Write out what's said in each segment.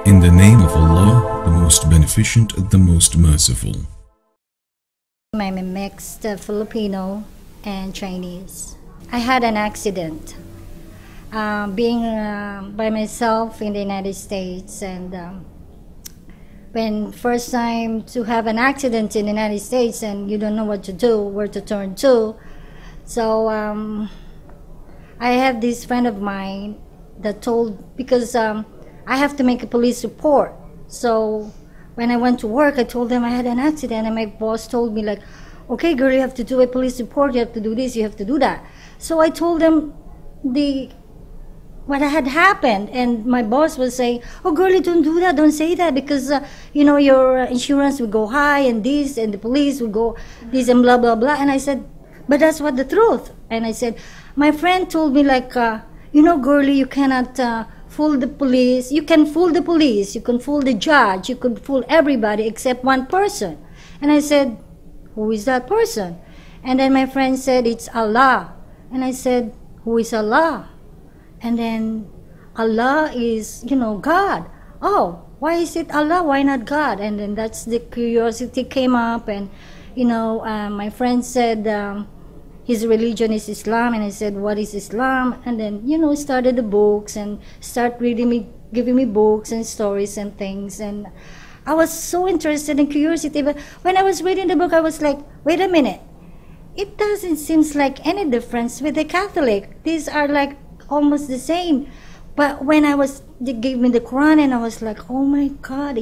In the name of Allah, the most beneficent, the most merciful. I'm a mixed Filipino and Chinese. I had an accident being by myself in the United States, and when first time to have an accident in the United States and you don't know what to do, where to turn to. So I have this friend of mine that told, because I have to make a police report. So when I went to work, I told them I had an accident, and my boss told me, like, okay, girl, you have to do a police report, you have to do this, you have to do that. So I told them what had happened, and my boss was saying, oh, girlie, don't do that, don't say that, because your insurance will go high, and this, and the police will go this, and blah blah blah. And I said, but that's what the truth. And I said, my friend told me, like, girlie, you cannot fool the police. You can fool the police, you can fool the judge, you can fool everybody except one person. And I said, who is that person? And then my friend said, it's Allah. And I said, who is Allah? And then, Allah is, God. Oh, why is it Allah? Why not God? And then that's the curiosity came up. And, my friend said his religion is Islam. And I said, what is Islam? And then, started the books and start giving me books and stories and things. And I was so interested in curiosity. But when I was reading the book, I was like, wait a minute. It doesn't seem like any difference with the Catholic. These are like almost the same. But when they gave me the Quran, and I was like, oh my God,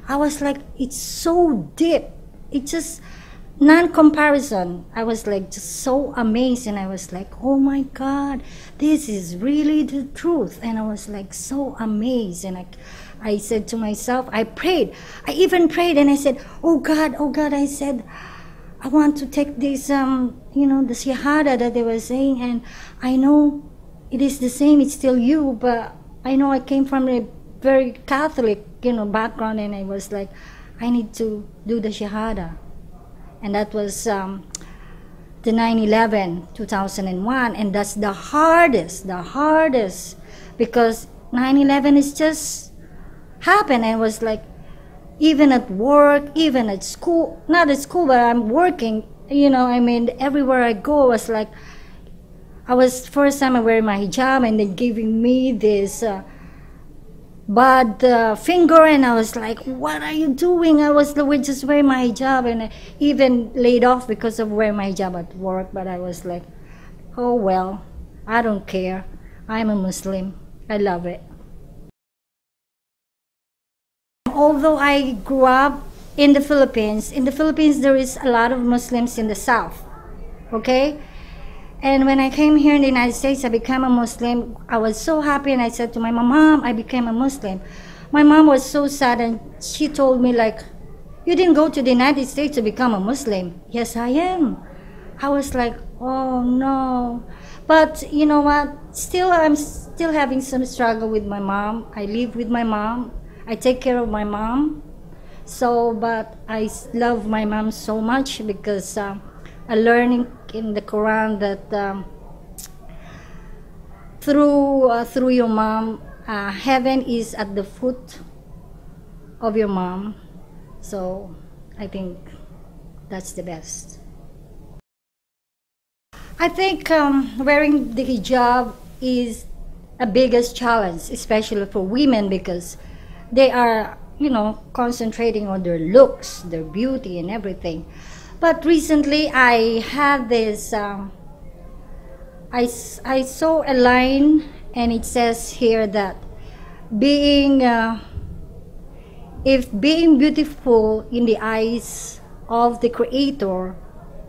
I was like, it's so deep. It's just non-comparison. I was like just so amazed, and I was like, oh my God, this is really the truth. And I was like so amazed, and I said to myself, I even prayed, and I said, oh God, I said, I want to take this, the shahada that they were saying, and I know it is the same, it's still you, but I know I came from a very Catholic, background, and I was like, I need to do the shahada. And that was the 9/11, 2001, and that's the hardest, because 9/11 is just happened, and it was like, even at work, even at school, not at school, but I'm working, everywhere I go, was like, first time I wear my hijab, and then giving me this bad finger, and I was like, what are you doing? I was just wearing my hijab, and I even laid off because of wearing my hijab at work, but I was like, oh well, I don't care. I'm a Muslim. I love it. Although I grew up in the Philippines there is a lot of Muslims in the South, okay? And when I came here in the United States, I became a Muslim. I was so happy, and I said to my mom, I became a Muslim. My mom was so sad, and she told me, like, you didn't go to the United States to become a Muslim. Yes, I am. I was like, oh no. But you know what? I'm still having some struggle with my mom. I live with my mom. I take care of my mom. But I love my mom so much, because I learned in the Quran that through your mom, heaven is at the foot of your mom. So I think that's the best. I think wearing the hijab is a biggest challenge, especially for women, because they are, concentrating on their looks, their beauty, and everything. But recently, I had this, I saw a line, and it says here that if being beautiful in the eyes of the Creator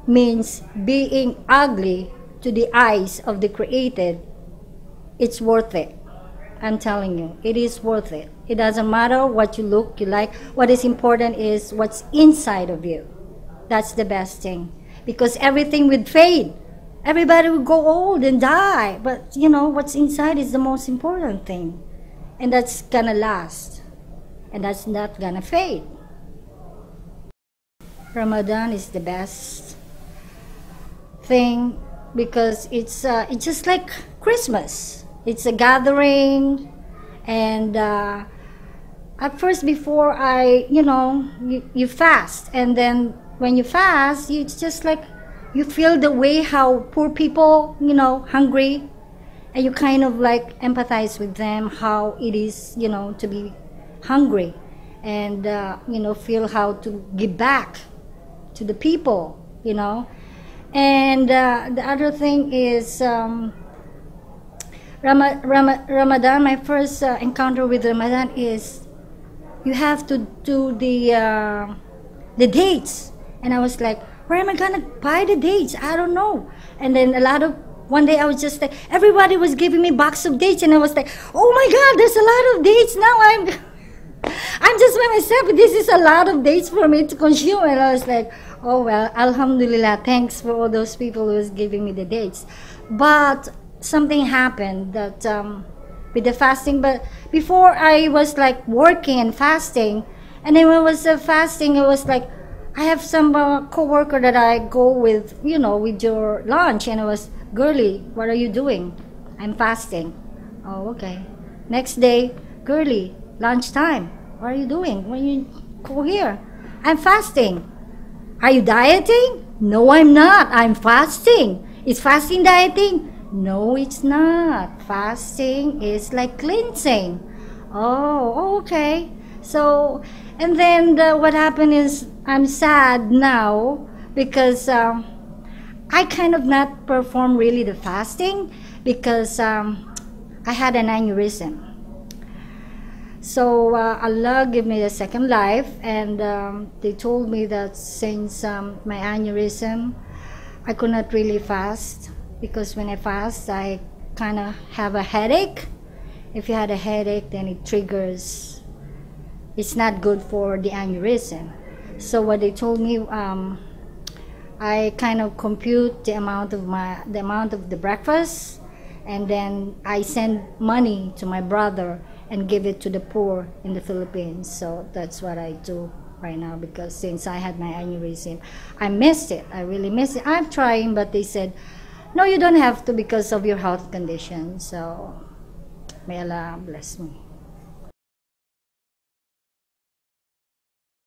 means being ugly to the eyes of the created, it's worth it. I'm telling you, it is worth it. It doesn't matter what you look, you like. What is important is what's inside of you. That's the best thing. Because everything will fade. Everybody will go old and die. But, what's inside is the most important thing. And that's gonna last. And that's not gonna fade. Ramadan is the best thing, because it's just like Christmas. It's a gathering, and at first, before I, you fast, and then when you fast, it's just like you feel the way how poor people, hungry, and you kind of like empathize with them, how it is, to be hungry, and feel how to give back to the people, and the other thing is Ramadan. My first encounter with Ramadan is you have to do the dates, and I was like, where am I gonna buy the dates? I don't know. And then one day I was just like, everybody was giving me box of dates, and I was like, oh my God, there's a lot of dates now. I'm just by myself. This is a lot of dates for me to consume, and I was like, oh well, Alhamdulillah, thanks for all those people who was giving me the dates. But something happened that with the fasting. But before I was like working and fasting, and then when I was fasting, it was like I have some co-worker that I go with, with your lunch, and it was, Gurly, what are you doing? I'm fasting. Oh, okay. Next day, Gurly, lunchtime. What are you doing? When you go here? I'm fasting. Are you dieting? No, I'm not. I'm fasting. Is fasting dieting? No, it's not. Fasting is like cleansing. Oh, okay. So, and then what happened is I'm sad now because I kind of not perform really the fasting because I had an aneurysm. So Allah gave me a second life, and they told me that since my aneurysm, I could not really fast, because when I fast, I kind of have a headache. If you had a headache, then it triggers. It's not good for the aneurysm. So what they told me, I kind of compute the amount of the breakfast, and then I send money to my brother and give it to the poor in the Philippines. So that's what I do right now, because since I had my aneurysm, I missed it. I really missed it. I'm trying, but they said, no, you don't have to because of your health condition. So may Allah bless me.